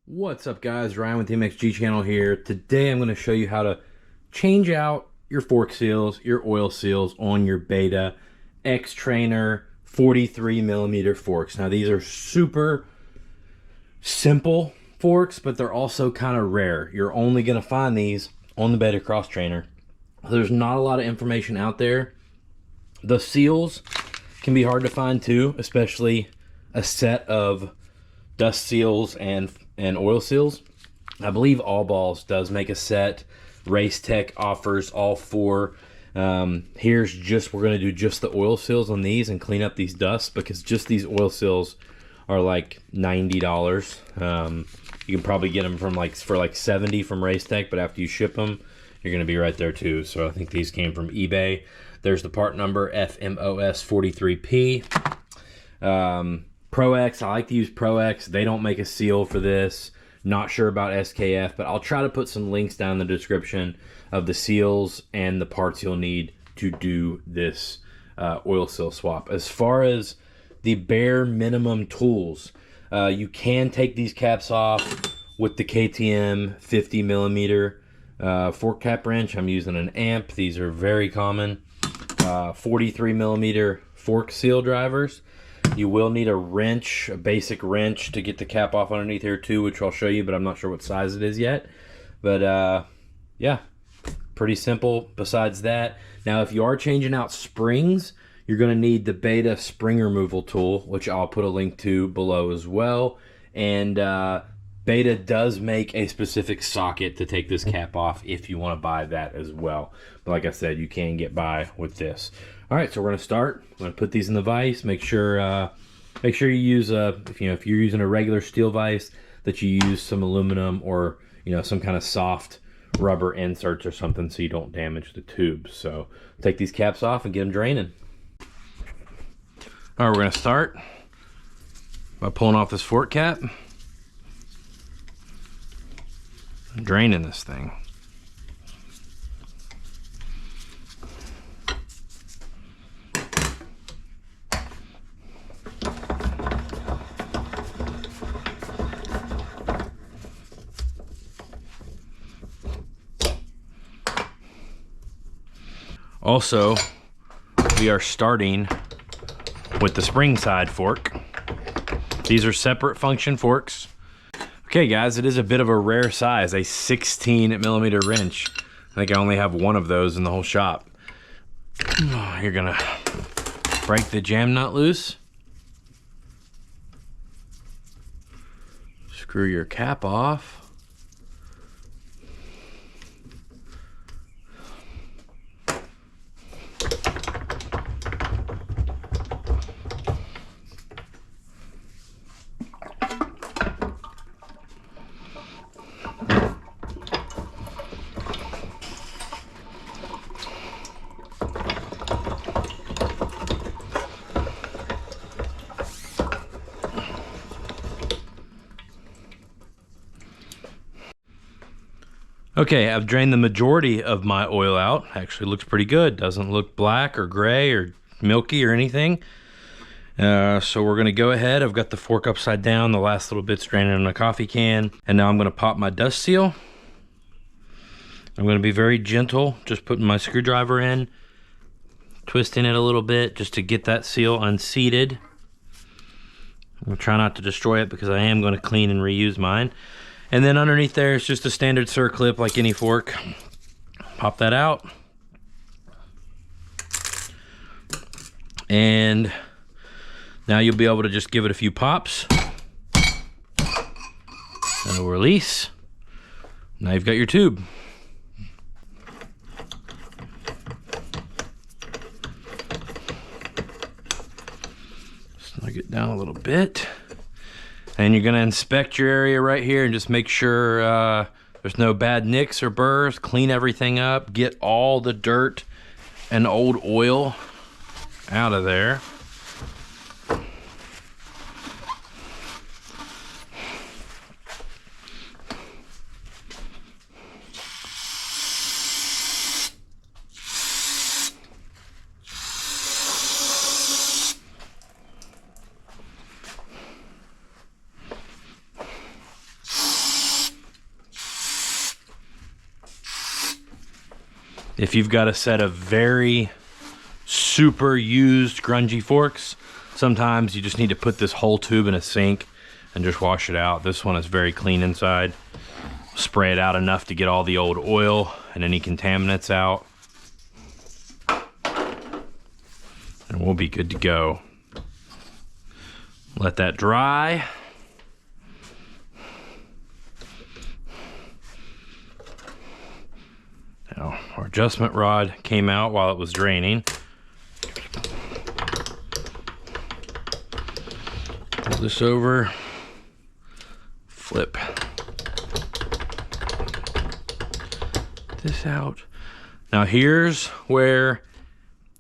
What's up guys, Ryan with the MXG channel here. Today I'm going to show you how to change out your fork seals, your oil seals on your Beta X-Trainer 43mm forks. Now these are super simple forks, but they're also kind of rare. You're only going to find these on the Beta Cross Trainer. There's not a lot of information out there. The seals can be hard to find too, especially a set of dust seals and oil seals. I believe All Balls does make a set. Race Tech offers all four. We're gonna do just the oil seals on these and clean up these dusts, because just these oil seals are like $90. You can probably get them for like $70 from Race Tech, but after you ship them, you're gonna be right there too. So I think these came from eBay. There's the part number FMOS43P. Pro-X, I like to use Pro-X. They don't make a seal for this. Not sure about SKF, but I'll try to put some links down in the description of the seals and the parts you'll need to do this oil seal swap. As far as the bare minimum tools, you can take these caps off with the KTM 50mm fork cap wrench. I'm using an amp. These are very common. 43mm fork seal drivers. You will need a wrench, a basic wrench, to get the cap off underneath here too, which I'll show you, but I'm not sure what size it is yet. But yeah, pretty simple besides that. Now, if you are changing out springs, you're going to need the Beta spring removal tool, which I'll put a link to below as well. And Beta does make a specific socket to take this cap off if you want to buy that as well. But like I said, you can get by with this. All right, so we're gonna start. I'm gonna put these in the vise. Make sure you use if you're using a regular steel vise, that you use some aluminum or some kind of soft rubber inserts or something, so you don't damage the tubes. So take these caps off and get them draining. All right, we're gonna start by pulling off this fork cap, and draining this thing. Also, we are starting with the spring side fork. These are separate function forks. Okay guys, it is a bit of a rare size, a 16mm wrench. I think I only have one of those in the whole shop. You're gonna break the jam nut loose. Screw your cap off. Okay, I've drained the majority of my oil out. Actually looks pretty good. Doesn't look black or gray or milky or anything. So we're gonna go ahead. I've got the fork upside down, the last little bit's draining in a coffee can. And now I'm gonna pop my dust seal. I'm gonna be very gentle, just putting my screwdriver in, twisting it a little bit just to get that seal unseated. I'm gonna try not to destroy it because I am gonna clean and reuse mine. And then underneath there is just a standard circlip like any fork. Pop that out. And now you'll be able to just give it a few pops. And it'll release. Now you've got your tube. Snug it down a little bit. And you're gonna inspect your area right here and just make sure there's no bad nicks or burrs. Clean everything up, get all the dirt and old oil out of there. If you've got a set of very super used grungy forks, sometimes you just need to put this whole tube in a sink and just wash it out. This one is very clean inside. Spray it out enough to get all the old oil and any contaminants out, and we'll be good to go. Let that dry. Now, our adjustment rod came out while it was draining. Pull this over, flip this out. Now here's where,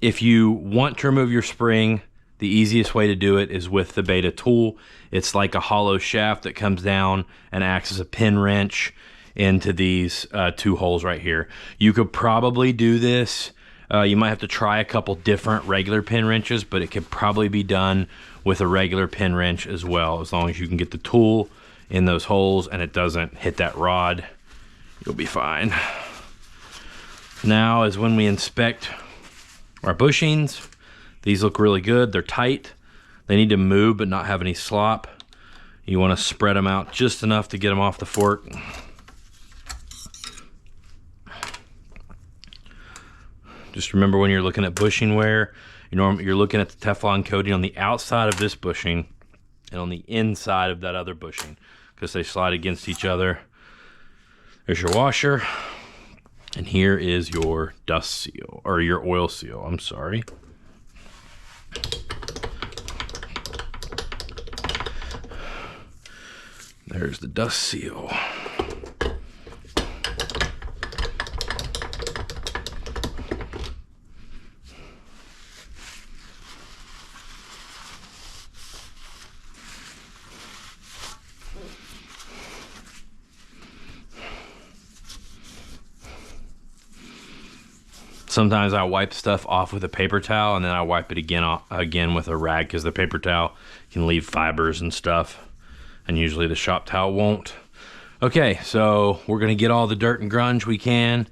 if you want to remove your spring, the easiest way to do it is with the Beta tool. It's like a hollow shaft that comes down and acts as a pin wrench into these two holes right here. You could probably do this. You might have to try a couple different regular pin wrenches, but it could probably be done with a regular pin wrench as well. As long as you can get the tool in those holes and it doesn't hit that rod, you'll be fine. Now is when we inspect our bushings. These look really good. They're tight. They need to move but not have any slop. You want to spread them out just enough to get them off the fork. Just remember, when you're looking at bushing wear, you're looking at the Teflon coating on the outside of this bushing and on the inside of that other bushing, because they slide against each other. There's your washer, and here is your dust seal, or your oil seal, I'm sorry. There's the dust seal. Sometimes I wipe stuff off with a paper towel, and then I wipe it again with a rag, because the paper towel can leave fibers and stuff, and usually the shop towel won't. Okay, so we're gonna get all the dirt and grunge we can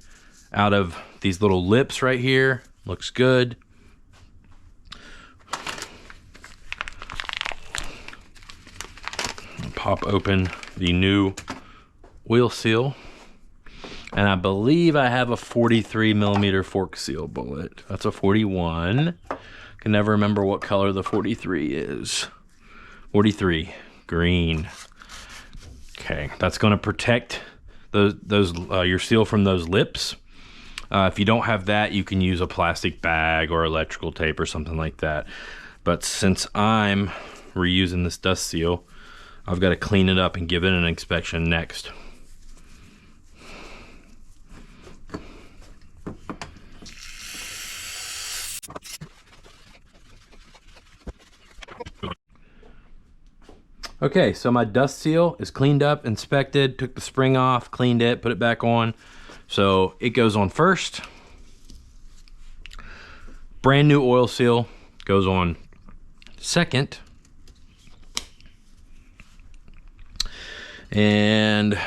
out of these little lips right here. Looks good. Pop open the new wheel seal. And I believe I have a 43 millimeter fork seal bullet. That's a 41. Can never remember what color the 43 is. 43, green. Okay, that's gonna protect your seal from those lips. If you don't have that, you can use a plastic bag or electrical tape or something like that. But since I'm reusing this dust seal, I've got to clean it up and give it an inspection next. Okay, so my dust seal is cleaned up, inspected, took the spring off, cleaned it, put it back on. So it goes on first. Brand new oil seal goes on second. And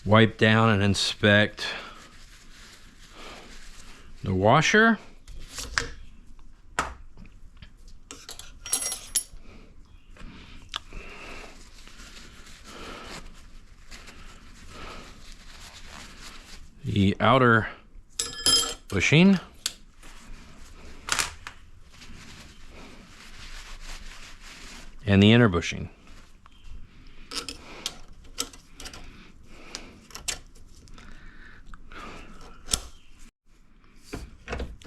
wipe down and inspect the washer. The outer bushing. And the inner bushing.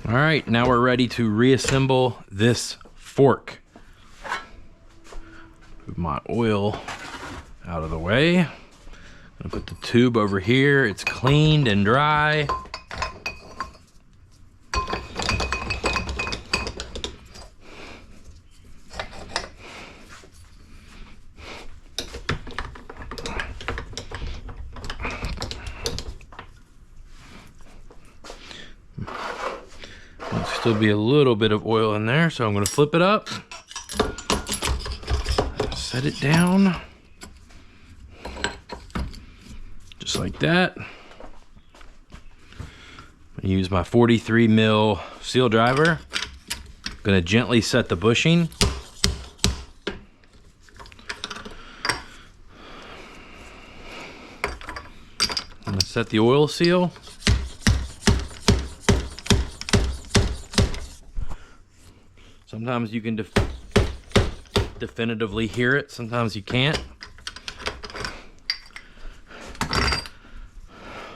All right, now we're ready to reassemble this fork. Move my oil out of the way. I'm gonna put the tube over here. It's cleaned and dry. There'll still be a little bit of oil in there, so I'm gonna flip it up. Set it down. Just like that. Use my 43 mil seal driver. I'm gonna gently set the bushing. I'm gonna set the oil seal. Sometimes you can definitively hear it, sometimes you can't.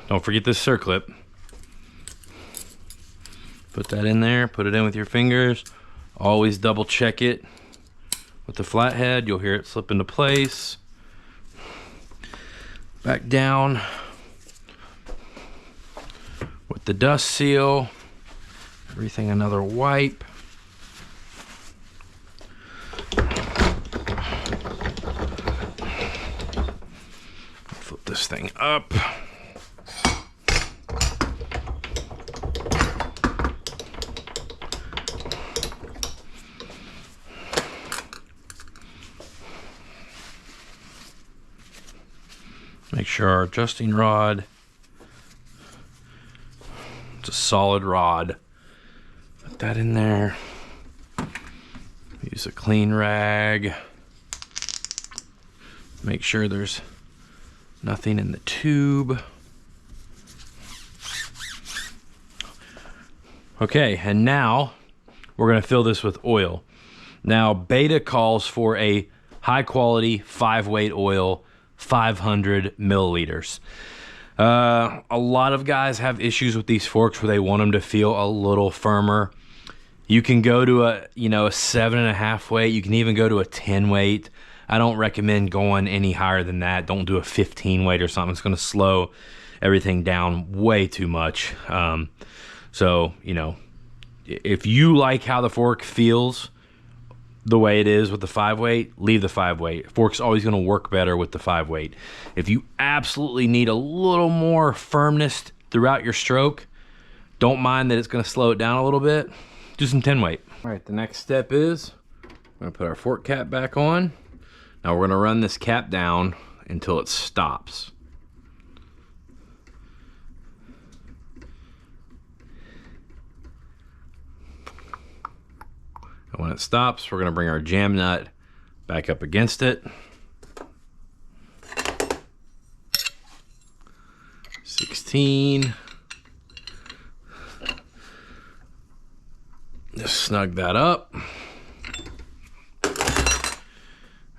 Don't forget this circlip. Put that in there, put it in with your fingers. Always double check it with the flathead. You'll hear it slip into place. Back down with the dust seal. Everything another wipe. Flip this thing up. Make sure our adjusting rod, it's a solid rod. Put that in there. Use a clean rag. Make sure there's nothing in the tube. Okay, and now we're gonna fill this with oil. Now, Beta calls for a high quality 5-weight oil, 500 milliliters. A lot of guys have issues with these forks where they want them to feel a little firmer. You can go to a 7.5 weight. You can even go to a 10 weight. I don't recommend going any higher than that. Don't do a 15 weight or something. It's going to slow everything down way too much. So, you know, if you like how the fork feels the way it is with the 5-weight, leave the 5-weight. Fork's always going to work better with the 5-weight. If you absolutely need a little more firmness throughout your stroke, don't mind that it's going to slow it down a little bit, do some 10-weight. All right, the next step is we're going to put our fork cap back on. Now we're going to run this cap down until it stops. And when it stops, we're going to bring our jam nut back up against it. 16. Just snug that up.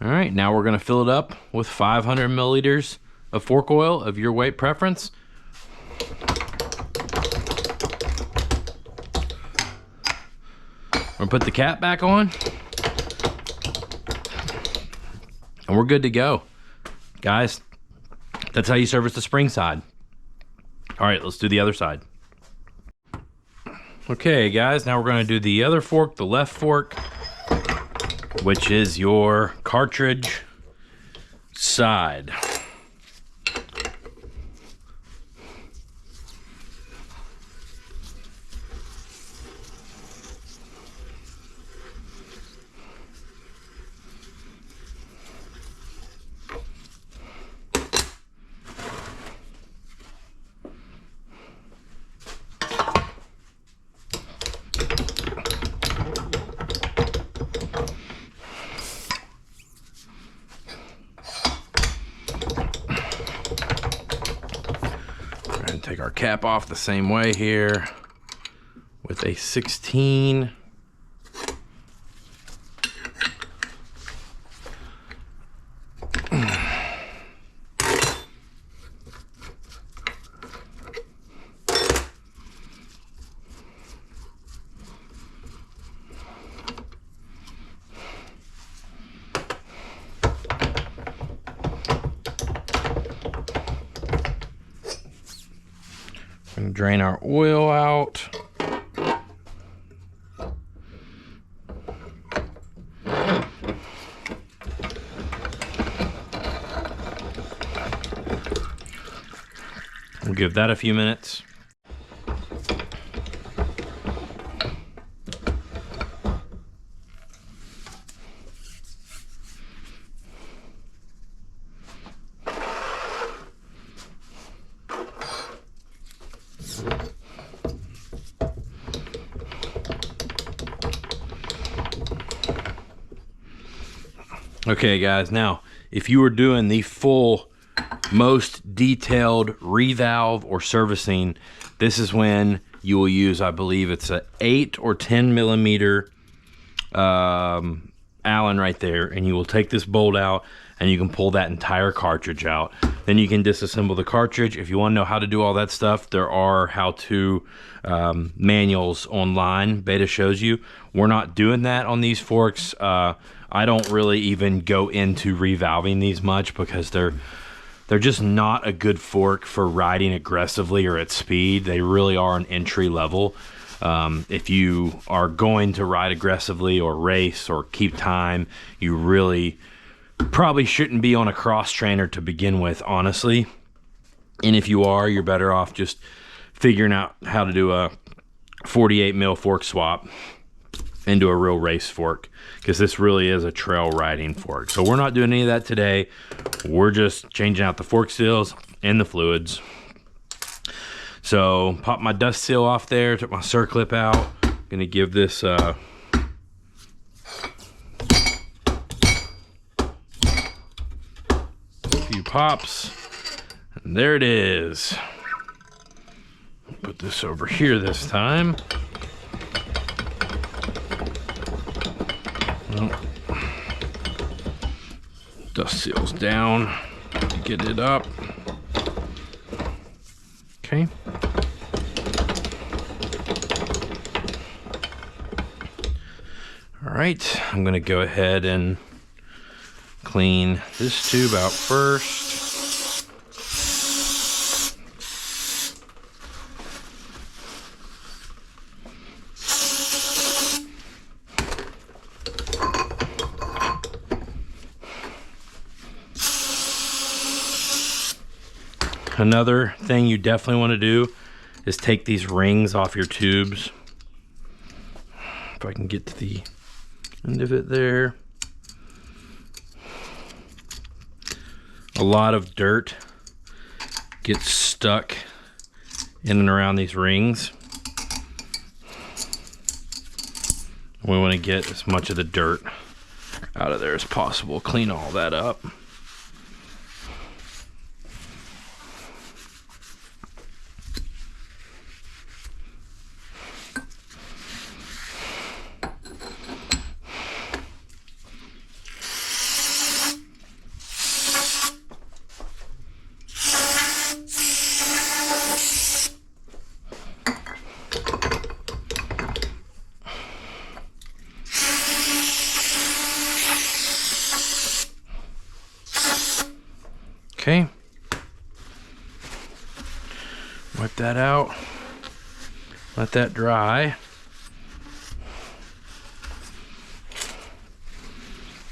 All right, now we're going to fill it up with 500 milliliters of fork oil of your weight preference. We're gonna put the cap back on and we're good to go. Guys, that's how you service the spring side. All right, let's do the other side. Okay guys, now we're gonna do the other fork, the left fork, which is your cartridge side. Take our cap off the same way here with a 16. And drain our oil out. We'll give that a few minutes. Okay guys, now if you were doing the full, most detailed revalve or servicing, this is when you will use, I believe it's a 8 or 10 millimeter Allen right there, and you will take this bolt out and you can pull that entire cartridge out. Then you can disassemble the cartridge. If you want to know how to do all that stuff, there are how-to manuals online. Beta shows you. We're not doing that on these forks. I don't really even go into revalving these much because they're just not a good fork for riding aggressively or at speed. They really are an entry level. If you are going to ride aggressively or race or keep time, you really probably shouldn't be on a cross trainer to begin with, honestly. And if you are, you're better off just figuring out how to do a 48 mil fork swap into a real race fork, because this really is a trail riding fork. So we're not doing any of that today. We're just changing out the fork seals and the fluids. So pop my dust seal off there, took my circlip out. Gonna give this a few pops, and there it is. Put this over here this time. Dust seals down to get it up. Okay. All right, I'm gonna go ahead and clean this tube out first. Another thing you definitely want to do is take these rings off your tubes. If I can get to the end of it there. A lot of dirt gets stuck in and around these rings. We want to get as much of the dirt out of there as possible. Clean all that up. Okay, wipe that out, let that dry.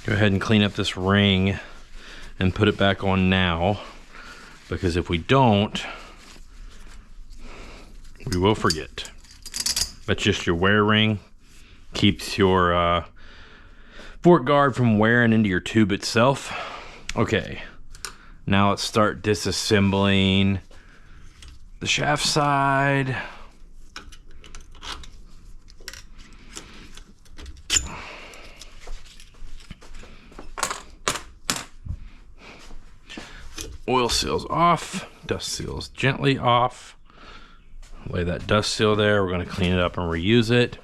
Go ahead and clean up this ring and put it back on now, because if we don't, we will forget. That's just your wear ring. Keeps your fork guard from wearing into your tube itself. Okay. Now let's start disassembling the shaft side. Oil seals off, dust seals gently off. Lay that dust seal there. We're going to clean it up and reuse it.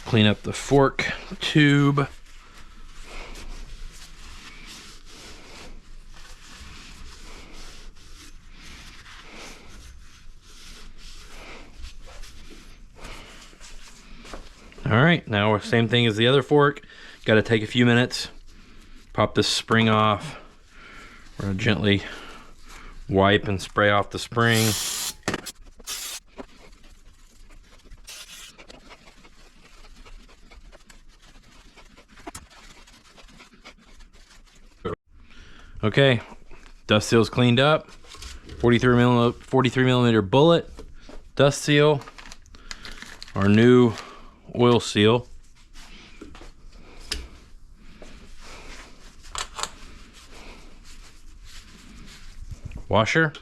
Clean up the fork tube. All right, now same thing as the other fork. Got to take a few minutes. Pop this spring off. We're gonna gently wipe and spray off the spring. Okay, dust seal's cleaned up. 43 millimeter bullet dust seal. Our new oil seal. Washer.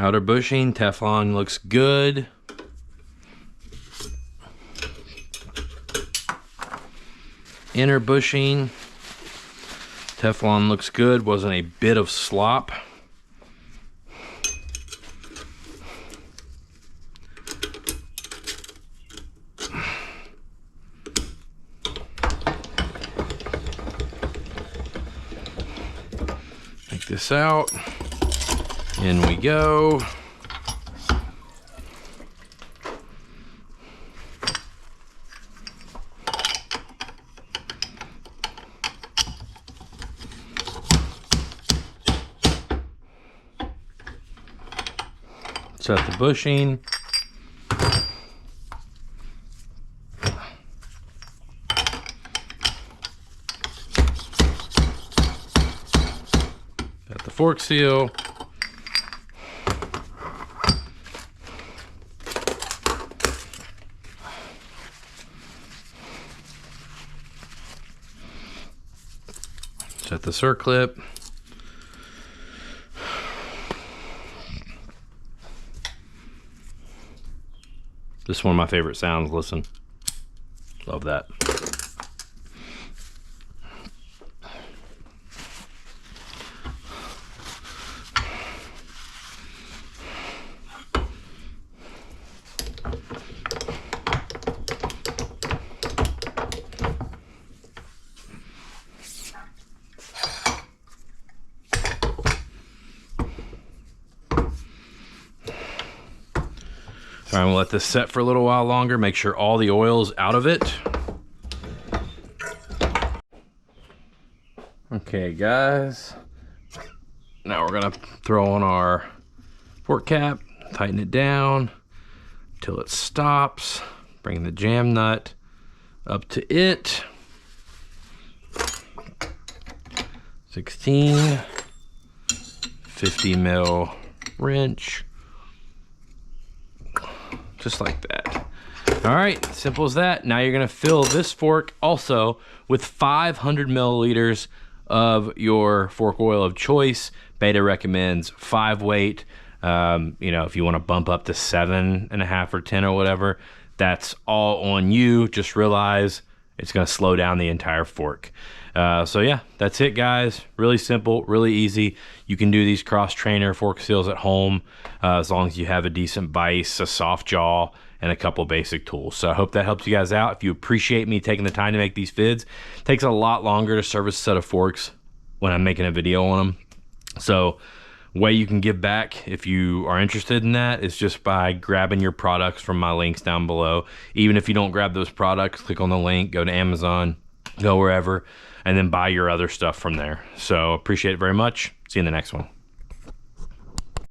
Outer bushing, Teflon looks good. Inner bushing, Teflon looks good. Wasn't a bit of slop. Take this out. In we go. Set the bushing. Got the fork seal. Set the circlip. This is one of my favorite sounds. Listen. Love that. All right, we'll let this set for a little while longer. Make sure all the oil is out of it. Okay, guys. Now we're gonna throw on our fork cap, tighten it down till it stops. Bring the jam nut up to it. 16, 50 mil wrench. Just like that. All right, simple as that. Now you're gonna fill this fork also with 500 milliliters of your fork oil of choice. Beta recommends 5 weight. You know, if you wanna bump up to 7.5 or 10 or whatever, that's all on you. Just realize it's gonna slow down the entire fork. So yeah, that's it, guys. Really simple, really easy. You can do these cross trainer fork seals at home as long as you have a decent vise, a soft jaw, and a couple basic tools. So I hope that helps you guys out. If you appreciate me taking the time to make these vids, it takes a lot longer to service a set of forks when I'm making a video on them. So way you can give back if you are interested in that is just by grabbing your products from my links down below. Even if you don't grab those products, click on the link, go to Amazon, go wherever, and then buy your other stuff from there. So appreciate it very much. See you in the next one.